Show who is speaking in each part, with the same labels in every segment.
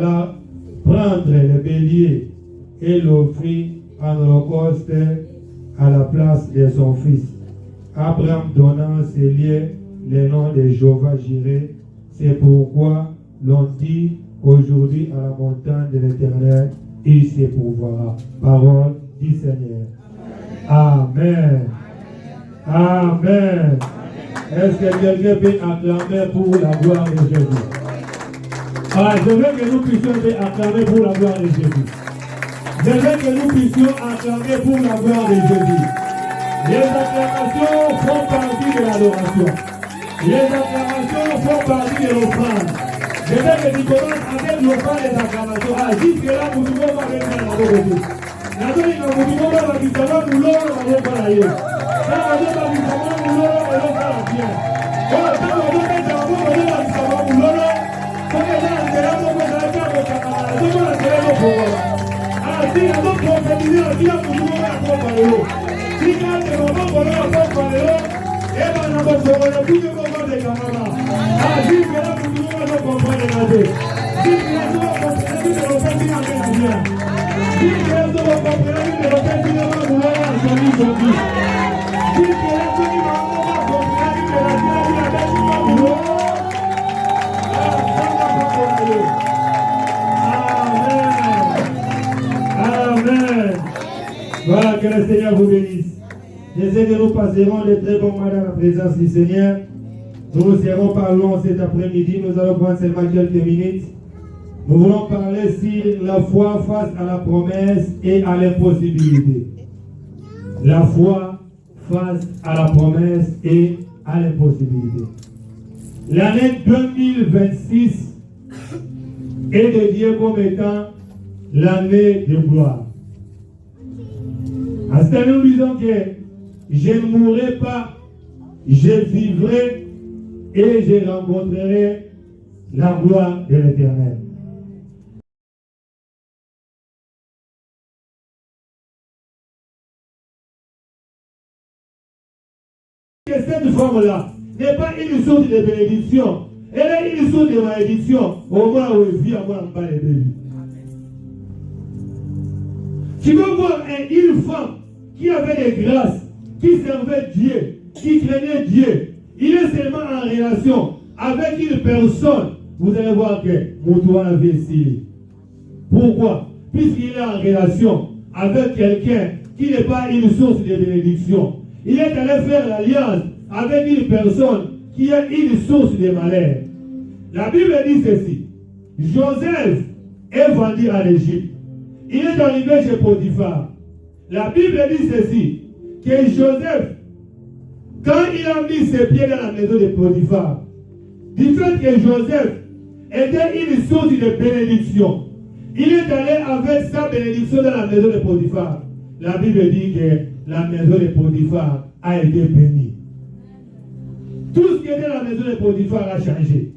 Speaker 1: alla prendre le bélier et l'offrit en holocauste à la place de son fils. Abraham donnant ses liens le nom de Jéhovah Jireh. C'est pourquoi l'on dit aujourd'hui à la montagne de l'Éternel, il se pourvoira. Parole du Seigneur. Amen. Amen. Est-ce que quelqu'un peut acclamer pour la gloire de Jésus? Je veux que nous puissions acclamer pour la gloire de Jésus. Je veux que nous puissions acclamer pour la gloire de Jésus. Les acclamations font partie de l'adoration. Les acclamations font partie de l'offrande. Je veux que tu commences avec l'offrande des acclamations. Jusque-là, vous ne pouvez pas venir à la vérité. La vérité, vous ne pouvez pas venir à la vérité. Voilà, que le Seigneur vous bénisse. Je sais que nous passerons de très bons moments dans la présence du Seigneur. Nous ne serons pas longs cet après-midi. Nous allons prendre seulement quelques minutes. Nous voulons parler sur la foi face à la promesse et à l'impossibilité. La foi face à la promesse et à l'impossibilité. L'année 2026 est dédiée comme étant l'année de gloire. À ce moment, nous disons que je ne mourrai pas, je vivrai et je rencontrerai la gloire de l'Éternel. Cette femme-là n'est pas une source de bénédiction, elle est une source de malédiction au moment où elle vit à moi en bas de vie. Tu veux voir une femme qui avait des grâces, qui servait Dieu, qui craignait Dieu. Il est seulement en relation avec une personne. Vous allez voir que Moutouan avait essayé. Pourquoi? Puisqu'il est en relation avec quelqu'un qui n'est pas une source de bénédiction. Il est allé faire l'alliance avec une personne qui est une source de malheur. La Bible dit ceci. Joseph est vendu en Égypte. Il est arrivé chez Potiphar. La Bible dit ceci, que Joseph, quand il a mis ses pieds dans la maison de Potiphar, du fait que Joseph était une source de bénédiction, il est allé avec sa bénédiction dans la maison de Potiphar. La Bible dit que la maison de Potiphar a été bénie. Tout ce qui était dans la maison de Potiphar a changé.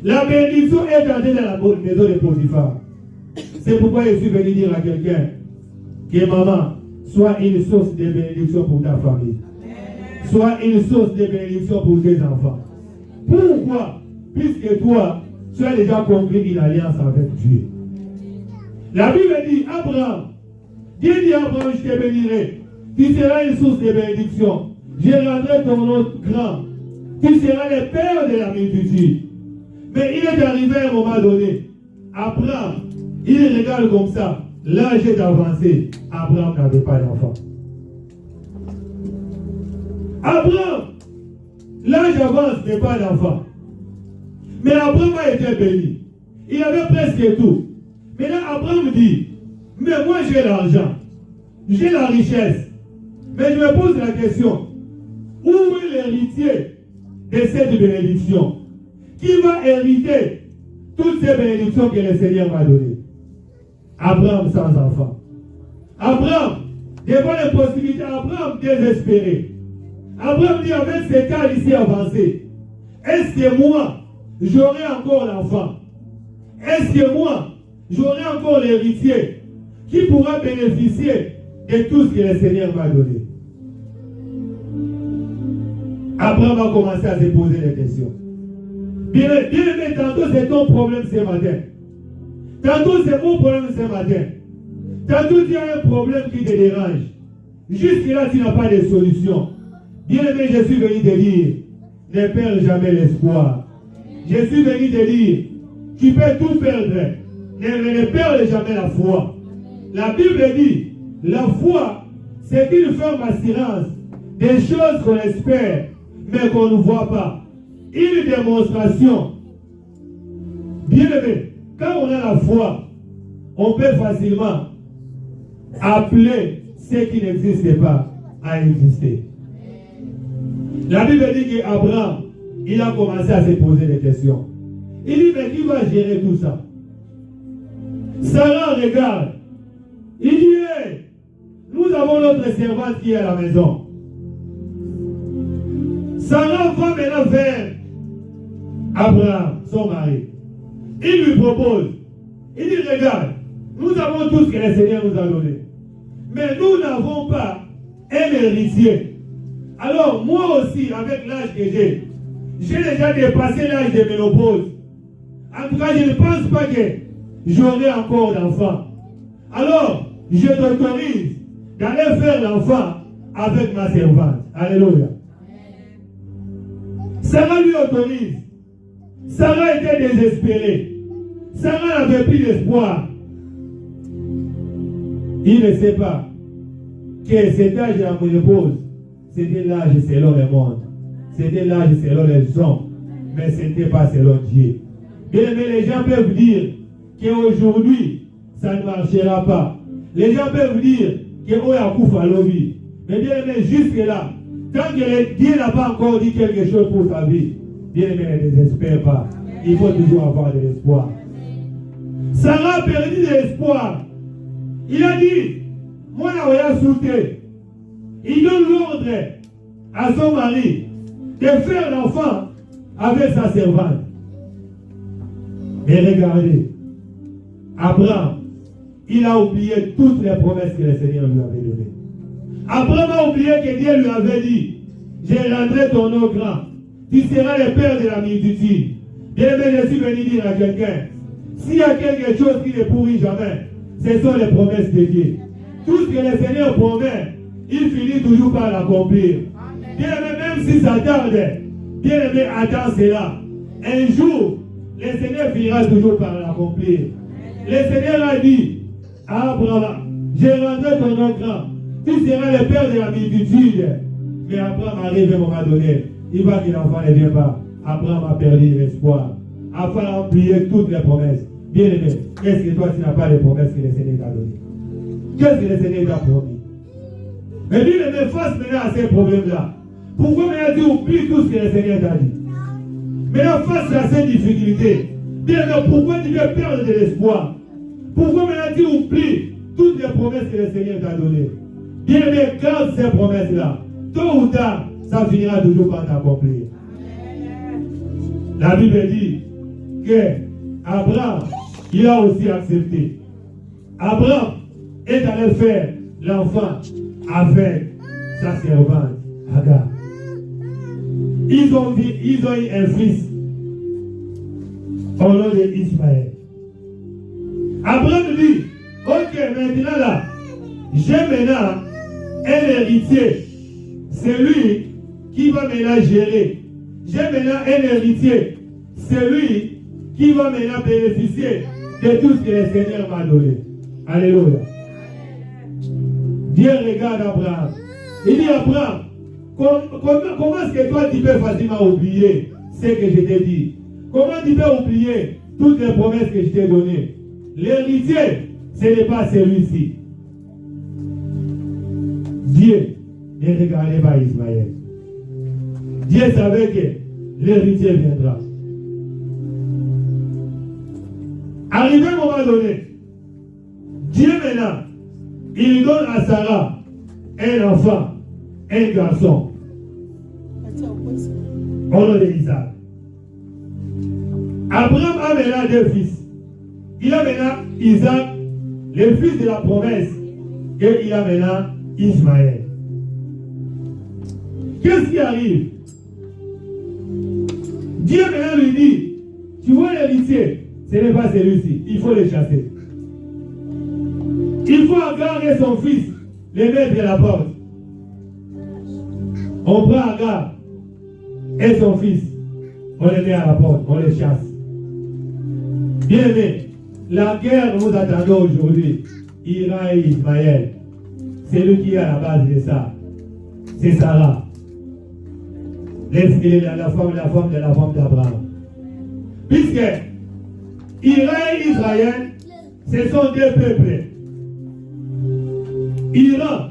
Speaker 1: La bénédiction est entrée dans la maison de Potiphar. C'est pourquoi je suis venu dire à quelqu'un que maman soit une source de bénédiction pour ta famille. Soit une source de bénédiction pour tes enfants. Pourquoi? Puisque toi, tu as déjà conclu une alliance avec Dieu. La Bible dit, Abraham, Dieu dit à Abraham, je te bénirai. Tu seras une source de bénédiction. Je rendrai ton nom grand. Tu seras le père de la multitude. Mais il est arrivé à un moment donné. Abraham, il regarde comme ça. L'âge est avancé. Abraham n'avait pas d'enfant. Abraham, l'âge avance, n'est pas d'enfant. Mais Abraham a été béni. Il avait presque tout. Mais là, Abraham dit, mais moi j'ai l'argent, j'ai la richesse. Mais je me pose la question, où est l'héritier de cette bénédiction? Qui va hériter toutes ces bénédictions que le Seigneur m'a données? Abraham sans enfant. Abraham, devant les possibilités, Abraham désespéré. Abraham dit, avec ces cas ici avancés, est-ce que moi, j'aurai encore l'enfant? Est-ce que moi, j'aurai encore l'héritier qui pourra bénéficier de tout ce que le Seigneur m'a donné? Abraham a commencé à se poser des questions. Bien aimé, tantôt c'est ton problème ce matin. Tantôt c'est mon problème ce matin. Tantôt tu as un problème qui te dérange. Jusque-là tu n'as pas de solution. Bien-aimé, je suis venu te dire, ne perds jamais l'espoir. Je suis venu te dire, tu peux tout perdre, ne perds jamais la foi. La Bible dit, la foi, c'est une ferme assurance des choses qu'on espère, mais qu'on ne voit pas. Une démonstration. Bien-aimé, quand on a la foi, on peut facilement appeler ce qui n'existe pas à exister. La Bible dit qu'Abraham, il a commencé à se poser des questions. Il dit, mais qui va gérer tout ça? Sarah regarde. Il dit, hey, nous avons notre servante qui est à la maison. Sarah va maintenant vers Abraham, son mari. Il lui propose. Il dit, regarde, nous avons tout ce que le Seigneur nous a donné. Mais nous n'avons pas un héritier. Alors, moi aussi, avec l'âge que j'ai déjà dépassé l'âge de ménopause. En tout cas, je ne pense pas que j'aurai encore d'enfants. Alors, je t'autorise d'aller faire l'enfant avec ma servante. Alléluia. Sarah lui autorise. Sarah était désespérée. Sarah n'avait plus d'espoir. Il ne sait pas que cet âge de la ménopause, c'était l'âge selon le monde. C'était l'âge selon les hommes. Mais ce n'était pas selon Dieu. Bien aimé, les gens peuvent dire qu'aujourd'hui, ça ne marchera pas. Les gens peuvent dire qu'on a coupé à l'objet. Mais bien aimé, jusque-là, tant que Dieu n'a pas encore dit quelque chose pour ta vie, bien aimé, ne désespère pas. Il faut toujours avoir de l'espoir. Sarah a perdu de l'espoir. Il a dit, moi, je vais sauter. Il donne l'ordre à son mari de faire l'enfant avec sa servante. Mais regardez, Abraham, il a oublié toutes les promesses que le Seigneur lui avait données. Abraham a oublié que Dieu lui avait dit, je rendrai ton nom grand, tu seras le père de la multitude. Bien aimé, je suis venu dire à quelqu'un, s'il y a quelque chose qui ne pourrit jamais, ce sont les promesses de Dieu. Tout ce que le Seigneur promet, il finit toujours par l'accomplir. Bien aimé, même si ça tarde, bien aimé, attends cela. Un jour, le Seigneur finira toujours par l'accomplir. Le Seigneur a dit à Abraham, je rendrai ton nom grand, tu seras le père de la multitude. Mais Abraham arrive à un moment donné, il voit que l'enfant ne vient pas. Abraham a perdu l'espoir. Afin d'oublier toutes les promesses. Bien aimé, qu'est-ce que toi tu n'as pas les promesses que le Seigneur t'a données? Qu'est-ce que le Seigneur t'a promis? Mais bien aimé, face maintenant à ces problèmes-là. Pourquoi maintenant tu oublies tout ce que le Seigneur t'a dit? Maintenant face à ces difficultés, bien aimé, pourquoi tu veux perdre de l'espoir? Pourquoi maintenant tu oublies toutes les promesses que le Seigneur t'a données? Bien aimé, garde ces promesses-là. Tôt ou tard, ça finira toujours par t'accomplir. La Bible dit que Abraham, il a aussi accepté. Abraham est allé faire l'enfant avec sa servante Agar. Ils ont eu un fils au nom d'Ismaël. Abraham dit, ok, maintenant là, j'ai maintenant un héritier. C'est lui qui va maintenant gérer. J'ai maintenant un héritier. C'est lui qui va maintenant bénéficier de tout ce que le Seigneur m'a donné. Alléluia. Dieu regarde Abraham. Il dit Abraham, comment est-ce que toi tu peux facilement oublier ce que je t'ai dit? Comment tu peux oublier toutes les promesses que je t'ai données? L'héritier, ce n'est pas celui-ci. Dieu ne regardait pas Ismaël. Dieu savait que l'héritier viendra. Arrivé à un moment donné, Dieu maintenant, il donne à Sarah un enfant, un garçon, au nom d'Isaac. Abraham a maintenant deux fils. Il a maintenant Isaac, le fils de la promesse, et il a maintenant Ismaël. Qu'est-ce qui arrive? Dieu maintenant lui dit, tu vois l'héritier, Ce n'est pas celui-ci. Il faut les chasser. Il faut Agar et son fils les mettre à la porte. On prend Agar et son fils. On les met à la porte. On les chasse. Bien aimé, la guerre nous attendons aujourd'hui. Iran et Ismaël. C'est lui qui est à la base de ça. C'est Sarah. La femme d'Abraham. Puisque Iran et Israël, ce sont deux peuples. Iran,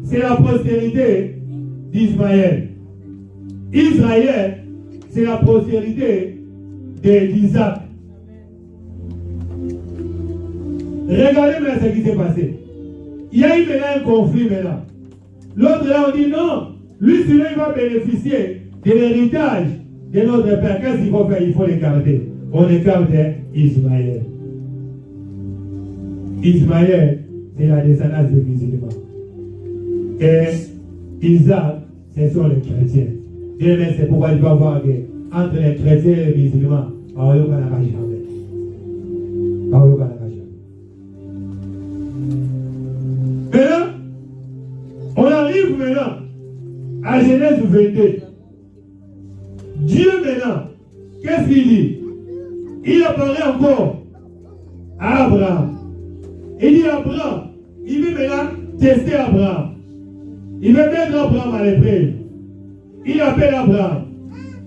Speaker 1: c'est la postérité d'Ismaël. Israël, c'est la postérité d'Isaac. Regardez maintenant ce qui s'est passé. Il y a eu maintenant un conflit maintenant. L'autre là, on dit non, lui celui-là il va bénéficier de l'héritage de notre père. Qu'est-ce qu'il faut faire? Il faut l'écarter. On écarte Ismaël. Ismaël, c'est la descendance des musulmans. Et Isaac, ce sont les chrétiens. Et c'est pourquoi il va y avoir guerre entre les chrétiens et les musulmans. Maintenant, on arrive maintenant à Genèse 22. Dieu maintenant, qu'est-ce qu'il dit? Il a parlé encore à Abraham. Il dit à Abraham, il veut maintenant tester Abraham. Il veut mettre Abraham à l'épreuve. Il appelle Abraham.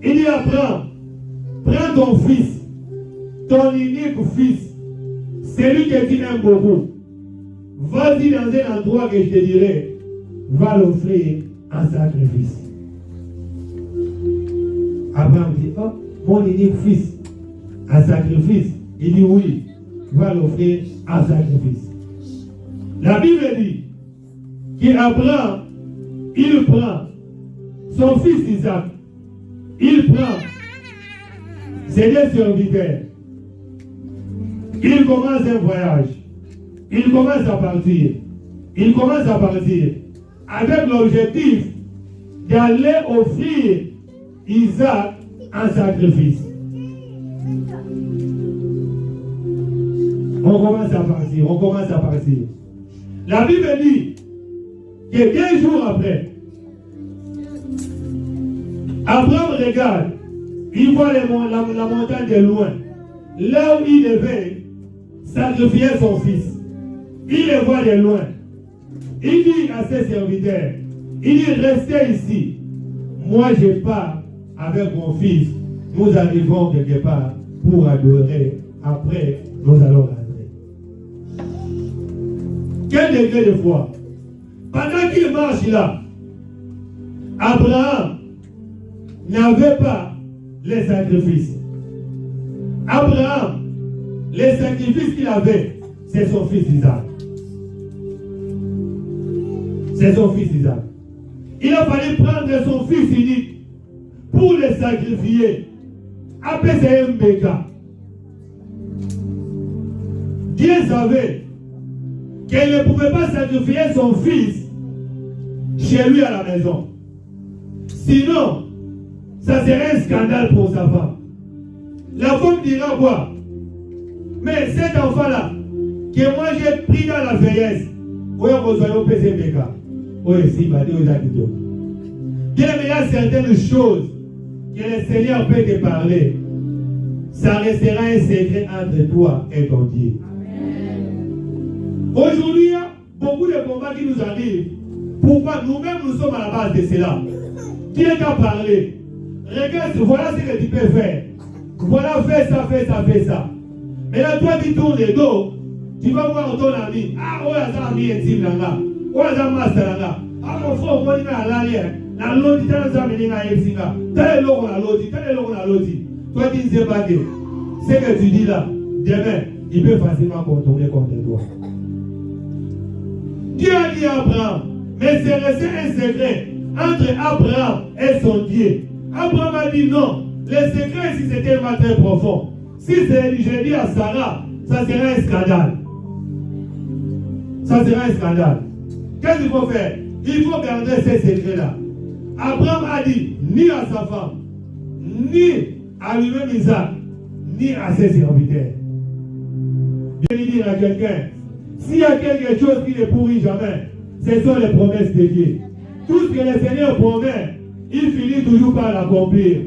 Speaker 1: Il dit à Abraham, prends ton fils, ton unique fils, celui que tu aimes beaucoup. Vas-y dans un endroit que je te dirai, va l'offrir en sacrifice. Abraham dit, oh, mon unique fils, en sacrifice. Il dit oui, va l'offrir en sacrifice. La Bible dit qu'Abraham, il prend son fils Isaac, il prend ses deux serviteurs, il commence un voyage. Il commence à partir. Il commence à partir avec l'objectif d'aller offrir Isaac en sacrifice. On commence à partir. On commence à partir. La Bible dit que 2 jours après, Abraham regarde, il voit la montagne de loin, là où il devait sacrifier son fils. Il les voit de loin. Il dit à ses serviteurs, il dit, restez ici. Moi, je pars avec mon fils. Nous arrivons quelque part pour adorer. Après, nous allons rentrer. Quel degré de foi? Pendant qu'il marche là, Abraham n'avait pas les sacrifices. Abraham, les sacrifices qu'il avait, c'est son fils Isaac. C'est son fils Isaac. Il a fallu prendre son fils unique pour le sacrifier. Après, c'est un béca. Dieu savait qu'elle ne pouvait pas sacrifier son fils chez lui à la maison. Sinon, ça serait un scandale pour sa femme. La femme dira quoi? Mais cet enfant-là, que moi j'ai pris dans la vieillesse, où est-ce que vous avez opéré béca? Oui, si, il y a certaines choses que le Seigneur peut te parler. Ça restera un secret entre toi et ton Dieu. Aujourd'hui, il y a beaucoup de combats qui nous arrivent. Pourquoi nous-mêmes nous sommes à la base de cela? Qui est à parler? Regarde, voilà ce que tu peux faire. Voilà, fais ça, fais ça, fais ça. Mais là, toi, tu tournes le dos. Tu vas voir ton ami. Ah, ouais, ça ami intime là. Ouais, ça master là. Ah, mon frère, moi, il m'a allé. La lodi, tu as amené à Elsinga. Tu as la lodi. Toi, tu ne sais pas que ce que tu dis là, demain, il peut facilement contourner contre toi. Dieu a dit à Abraham, mais c'est resté un secret entre Abraham et son Dieu. Abraham a dit non. Le secret, si c'était un très profond, si je dis à Sarah, ça serait un scandale. Ça serait un scandale. Qu'est-ce qu'il faut faire? Il faut garder ces secrets-là. Abraham a dit ni à sa femme, ni à lui-même Isaac, ni à ses serviteurs. Bien dire à quelqu'un, s'il y a quelque chose qui ne pourrit jamais, ce sont les promesses de Dieu. Tout ce que le Seigneur promet, il finit toujours par l'accomplir.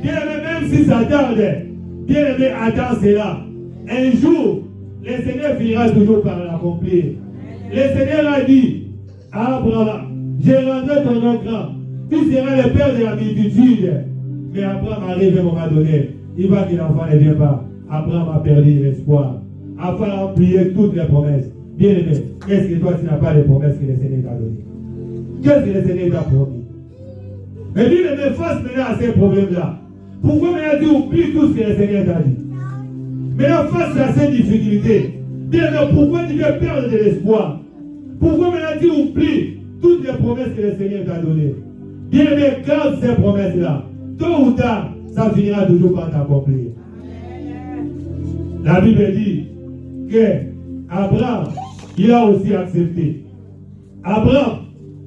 Speaker 1: Bien aimé, même si ça tarde, bien aimé, attends cela. Un jour, le Seigneur finira toujours par l'accomplir. Le Seigneur a dit à Abraham, j'ai rendu ton nom grand. Tu seras le père de la multitude. Mais Abraham arrive à un moment donné. Il voit que l'enfant ne vient pas. Abraham a perdu l'espoir. Afin d'oublier toutes les promesses. Bien aimé, qu'est-ce que toi tu n'as pas les promesses que le Seigneur t'a données? Qu'est-ce que le Seigneur t'a promis? Mais bien aimé, face maintenant à ces problèmes-là. Pourquoi maintenant tu oublies tout ce que le Seigneur t'a dit? Maintenant face à ces difficultés. Bien aimé, pourquoi tu veux perdre de l'espoir? Pourquoi maintenant tu oublies toutes les promesses que le Seigneur t'a données? Bien aimé, garde ces promesses-là. Tôt ou tard, ça finira toujours par t'accomplir. La Bible dit que Abraham, il a aussi accepté. Abraham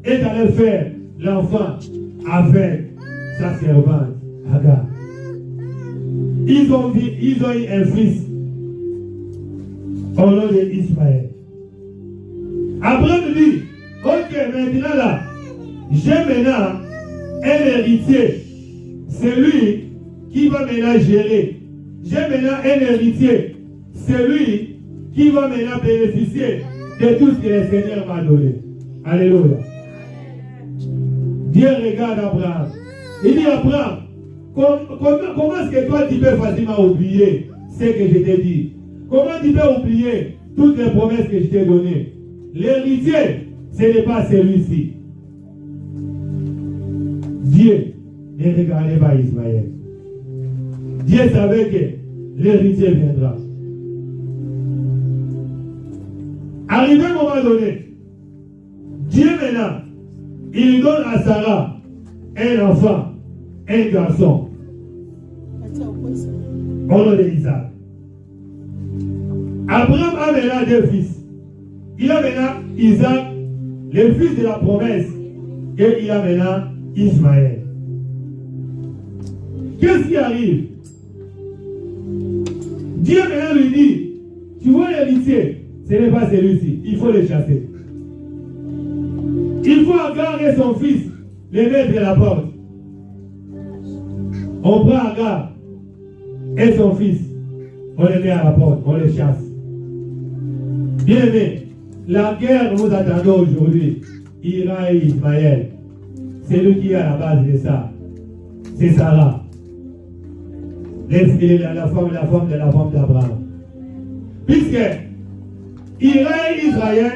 Speaker 1: est allé faire l'enfant avec sa servante Agar. Ils ont eu un fils au nom d'Ismaël. Abraham dit, ok, maintenant là, j'ai maintenant un héritier. C'est lui qui va maintenant gérer. J'ai maintenant un héritier. C'est lui qui va maintenant bénéficier de tout ce que le Seigneur m'a donné. Alléluia. Dieu regarde Abraham. Il dit Abraham, comment est-ce que toi tu peux facilement oublier ce que je t'ai dit? Comment tu peux oublier toutes les promesses que je t'ai données? L'héritier, ce n'est pas celui-ci. Dieu ne regardait pas Ismaël. Dieu savait que l'héritier viendra. Arrivé à un moment donné, Dieu maintenant, il donne à Sarah un enfant, un garçon, au nom d'Isaac. Abraham a maintenant deux fils. Il a maintenant Isaac, le fils de la promesse, et il a maintenant Ismaël. Qu'est-ce qui arrive? Dieu maintenant lui dit, tu vois l'héritier, ce n'est pas celui-ci, il faut le chasser. Il faut Agar et son fils, les mettre à la porte. On prend Agar et son fils, on les met à la porte, on les chasse. Bien aimé, la guerre nous attendons aujourd'hui, Iran et Ismaël. C'est lui qui est à la base de ça. C'est Sarah. La femme d'Abraham. Puisque Iran et Israël,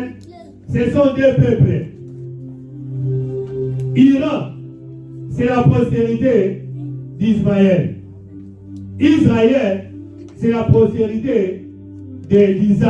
Speaker 1: ce sont deux peuples. Iran, c'est la postérité d'Ismaël. Israël, c'est la postérité d'Isaac.